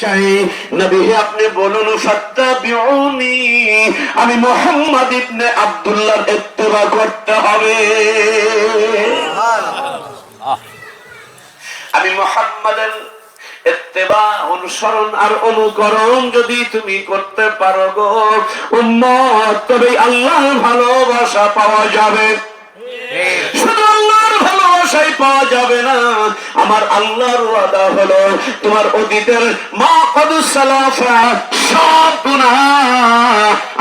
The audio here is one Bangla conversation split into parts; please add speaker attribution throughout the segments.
Speaker 1: চাই। নবী আপনি বলুন ফাত্তাবিউনি, আমি মুহাম্মদ ইবনে আব্দুল্লাহর ইত্তেবা করতে হবে। আমি মুহাম্মাদের ইত্তেবা অনুসরণ আর অনুকরণ যদি তুমি করতে পারো গো উম্মত, তবে আল্লাহর ভালোবাসা পাওয়া যাবে। শুধু আল্লাহর ভালোবাসাই পাওয়া যাবে না, আমার আল্লাহর ওয়াদা হলো তোমার অতীতের মা কদ সালাফা সব গুনাহ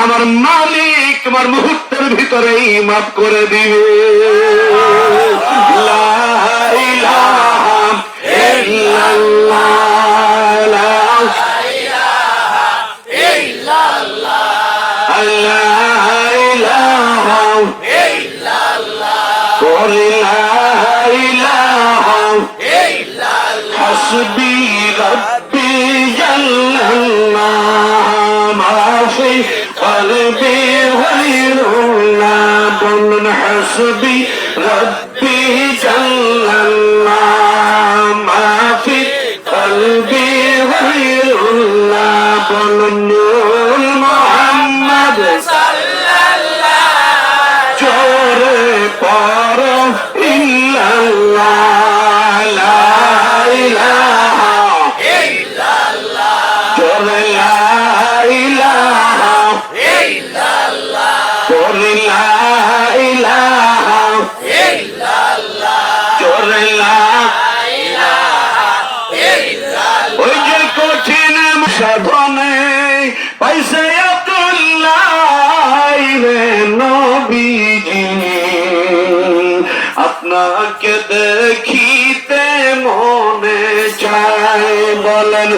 Speaker 1: আমার মালিক তোমার মুহূর্তের ভিতরেই মাফ করে দিবে। লা ইলাহা ইল্লাল্লাহ, লা ইলাহা ইল্লাল্লাহ, লা ইলাহা হাসবি রব্বি জাল্লাল্লাহ মাফি কলবি গায়রুল্লাহ। বলুন হাসবি রব্বি জাল্লাল্লাহ মাফি কলবি গায়রুল্লাহ। বলুন নূর মুহাম্মদ সাল্লাল্লাহ, জোরে পড়ো ইল্লাল্লাহ, লা ইলাহা ইল্লাল্লাহ, জোরে লা ইলাহা ইল্লাল্লাহ, জোরে লা ইলাহা ইল্লাল্লাহ, জোরে লা ইলাহা ইল্লাল্লাহ। ওই যে কঠিন সাধনে পাইছে আব্দুল্লাহ রে নবীজি, আপনাকে দেখিতে মনে চায়। বলেন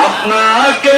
Speaker 1: আপনাকে